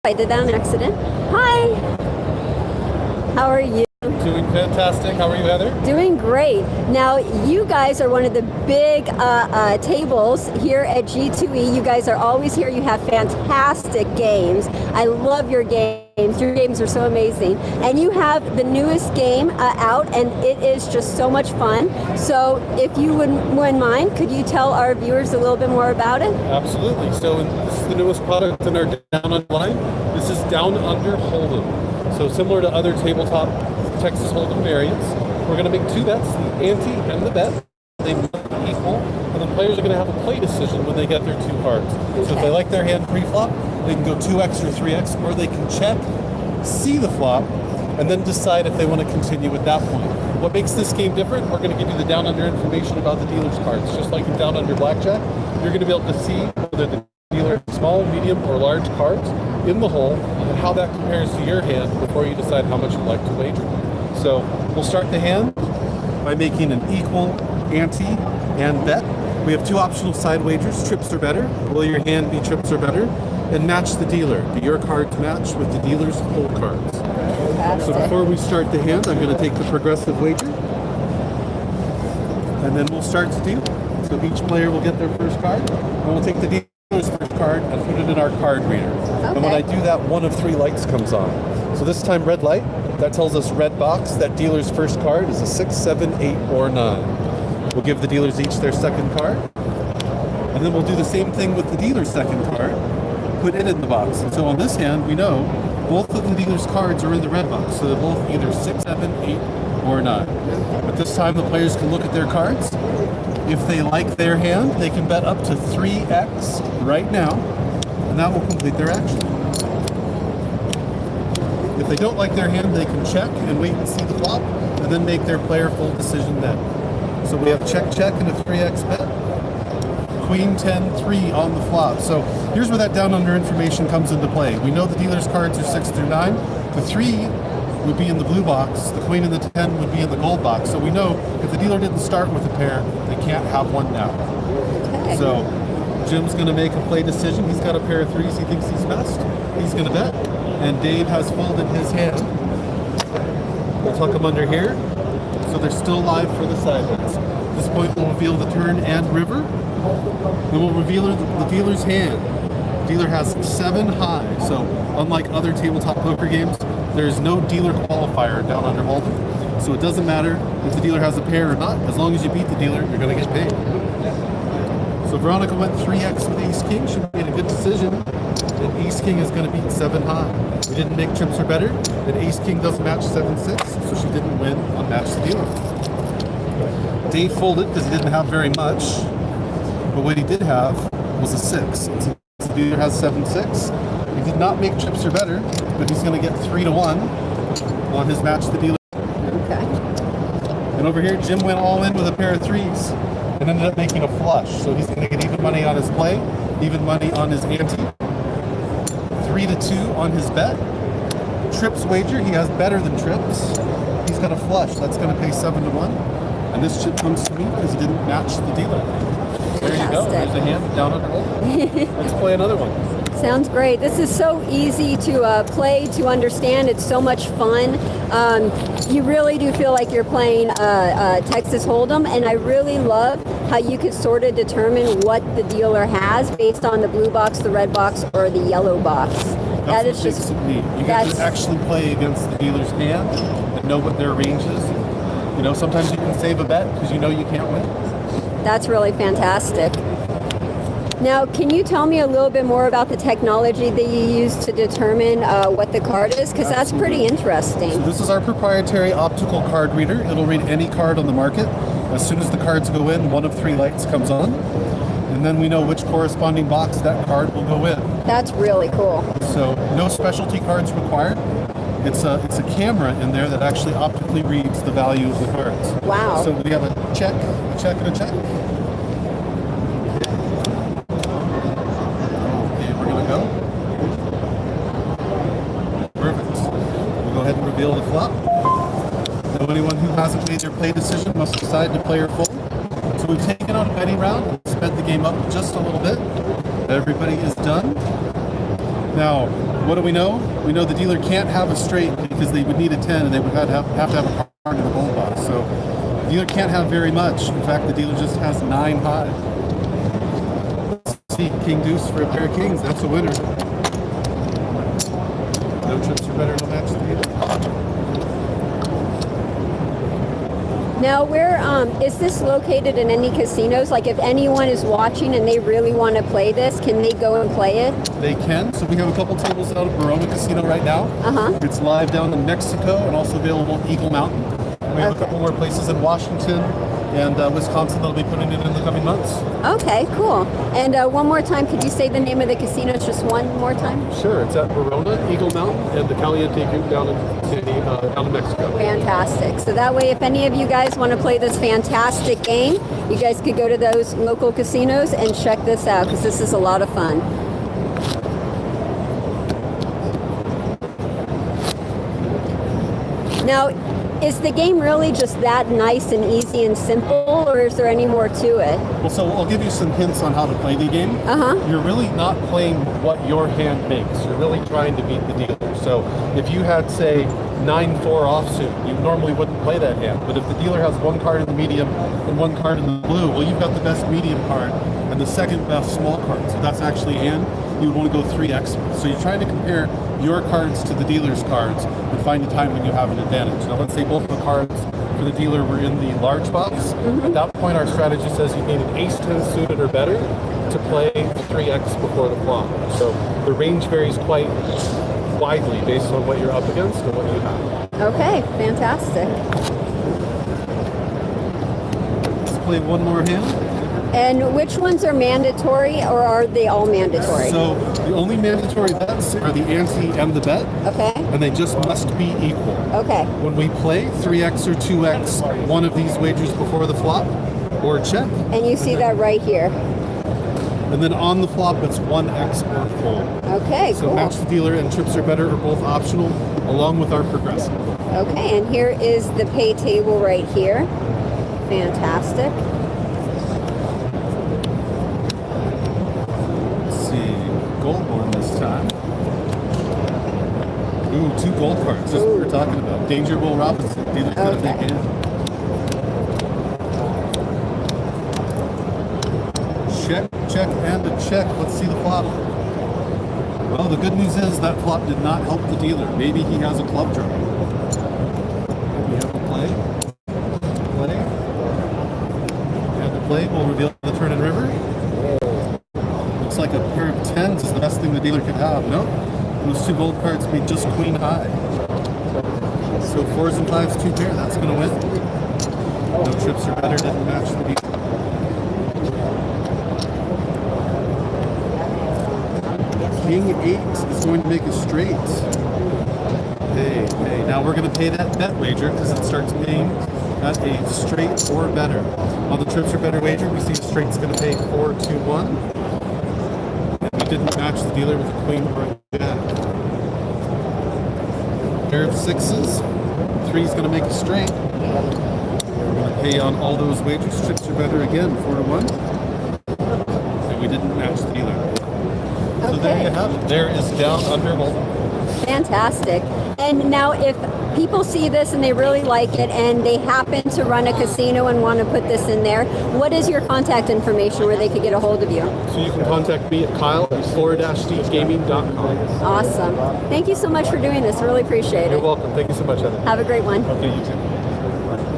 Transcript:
I did that on accident. Hi. How are you? Doing fantastic. How are you, Heather? Doing great. Now, you guys are one of the big tables here at G2E. You guys are always here. You have fantastic games. I love your games. Your games are so amazing. And you have the newest game out, and it is just so much fun. So if you wouldn't mind, could you tell our viewers a little bit more about it? Absolutely. So this is the newest product in our Down Under line. This is Down Under Hold'em. So similar to other tabletop Texas Hold'em variants, we're going to make two bets, the ante and the bet. They must be equal, and the players are going to have a play decision when they get their two cards. Okay. So if they like their hand pre-flop, they can go 2x or 3x, or they can check, see the flop, and then decide if they want to continue at that point. What makes this game different? We're going to give you the down under information about the dealer's cards. Just like in down under blackjack, you're going to be able to see whether the dealer has small, medium, or large cards in the hole, and how that compares to your hand before you decide how much you'd like to wager. So we'll start the hand by making an equal ante and bet. We have two optional side wagers, trips or better. Will your hand be trips or better? And match the dealer. Do your cards match with the dealer's hole cards? So before we start the hand, I'm going to take the progressive wager. And then we'll start the deal. So each player will get their first card. And we'll take the dealer's first card and put it in our card reader. Okay. And when I do that, one of three lights comes on. So this time red light, that tells us red box. That dealer's first card is a 6, 7, 8, or 9. We'll give the dealers each their second card. And then we'll do the same thing with the dealer's second card. Put it in the box. And so on this hand, we know both of the dealer's cards are in the red box. So they're both either 6, 7, 8, or 9. But this time the players can look at their cards. If they like their hand, they can bet up to 3x right now, and that will complete their action. If they don't like their hand, they can check and wait and see the flop, and then make their player full decision then. So we have check, check, and a 3x bet. Queen 10, 3 on the flop. So here's where that down under information comes into play. We know the dealer's cards are 6 through 9. The 3 would be in the blue box. The queen and the 10 would be in the gold box. So we know if the dealer didn't start with a pair, they can't have one now. Okay. So Jim's going to make a play decision. He's got a pair of 3s. He thinks he's best. He's going to bet. And Dave has folded his hand. We'll tuck him under here. So they're still live for the side bets. At this point, we'll reveal the turn and river. Then we'll reveal the dealer's hand. The dealer has 7 high, so unlike other tabletop poker games, there's no dealer qualifier down under Hold'em. So it doesn't matter if the dealer has a pair or not. As long as you beat the dealer, you're going to get paid. So Veronica went 3x with Ace King. She made a good decision. And Ace King is going to beat 7 high. We didn't make trips or better. And Ace King doesn't match 7-6, so she didn't win on Match the Dealer. Dave folded because he didn't have very much. But what he did have was a 6. And since the dealer has 7-6, he did not make trips or better, but he's going to get 3-1 on his Match the Dealer. Okay. And over here, Jim went all in with a pair of 3s and ended up making a flush. So he's going to get even money on his play, even money on his ante. 3-2 on his bet. Trips wager, he has better than trips. He's got a flush. That's going to pay 7-1. And this chip comes to me because he didn't match the dealer. There you go. There's the hand down under Hold'em. Let's play another one. Sounds great. This is so easy to play, to understand. It's so much fun. You really do feel like you're playing Texas Hold'em, and I really love how you could sort of determine what the dealer has based on the blue box, the red box, or the yellow box. That is just neat. You get to actually play against the dealer's hand and know what their range is. You know, sometimes you can save a bet because you know you can't win. That's really fantastic. Now, can you tell me a little bit more about the technology that you use to determine what the card is? Because that's pretty interesting. So this is our proprietary optical card reader. It'll read any card on the market. As soon as the cards go in, one of 3 lights comes on. And then we know which corresponding box that card will go in. That's really cool. So no specialty cards required. It's a camera in there that actually optically reads the value of the cards. Wow. So we have a check, and a check. Okay, we're going to go. Perfect. We'll go ahead and reveal the flop. Now anyone who hasn't made their play decision must decide to play or fold. So we've taken out a betting round and sped the game up just a little bit. Everybody is done. Now, what do we know? We know the dealer can't have a straight because they would need a 10 and they would have to have a card in the gold box. So the dealer can't have very much. In fact, the dealer just has 9 high. Let's see, King Deuce for a pair of kings. That's a winner. No trips are better, no match the dealer. Now, where is this located in any casinos? Like, if anyone is watching and they really want to play this, can they go and play it? They can. So we have a couple tables out of Verona Casino right now. It's live down in Mexico and also available in Eagle Mountain. We have a couple more places in Washington and Wisconsin that'll be putting it in the coming months. Okay, cool. And one more time, could you say the name of the casino just one more time? Sure. It's at Verona, Eagle Mountain, and the Caliente Group down in Mexico. Fantastic. So that way, if any of you guys want to play this fantastic game, you guys could go to those local casinos and check this out because this is a lot of fun. Now, is the game really just that nice and easy and simple, or is there any more to it? Well, so I'll give you some hints on how to play the game. You're really not playing what your hand makes. You're really trying to beat the dealer. So if you had, say, 9-4 offsuit, you normally wouldn't play that hand. But if the dealer has 1 card in the medium and 1 card in the blue, well, you've got the best medium card and the second best small card. So that's actually a hand you would want to go 3x with. So you're trying to compare your cards to the dealer's cards and find a time when you have an advantage. Now, let's say both the cards for the dealer were in the large box. At that point, our strategy says you need an ace-10 suited or better to play 3x before the flop. So the range varies quite widely based on what you're up against and what you have. Okay, fantastic. Let's play one more hand. And which ones are mandatory, or are they all mandatory? So the only mandatory bets are the ante and the bet. Okay. And they just must be equal. Okay. When we play 3x or 2x, one of these wagers before the flop, or check. And you see that right here. And then on the flop, it's 1x or fold. Okay, So cool. match the dealer and trips are better are both optional, along with our progressive. Okay, and here is the pay table right here. Fantastic. Gold one this time. Ooh, 2 gold cards. That's what we're talking about. Danger Will Robinson. Dealer's got a big hand. Check, check, and a check. Let's see the flop. Well, the good news is that flop did not help the dealer. Maybe he has a club draw. We have a play. Play. And the play will reveal the turn and river. Like a pair of 10s is the best thing the dealer could have. Nope. Those 2 gold cards made just queen high. So 4s and 5s, 2 pair. That's going to win. No trips are better. Didn't match the dealer. King 8 is going to make a straight. Hey, hey. Now we're going to pay that bet wager because it starts paying at a straight or better. On the trips or better wager, we see a straight's going to pay 4-2-1. Didn't match the dealer with a queen or a jack. Pair of 6s. 3's going to make a straight. We're going to pay on all those wagers. Trips are better again, 4-1. And we didn't match the dealer. So there you have it. There is down under hold'em. Fantastic. And now if people see this and they really like it and they happen to run a casino and want to put this in there, what is your contact information where they could get a hold of you? So you can contact me at kyle@floor-gaming.com. Awesome. Thank you so much for doing this. Really appreciate it. You're welcome. Thank you so much, Heather. Have a great one. Okay, you too.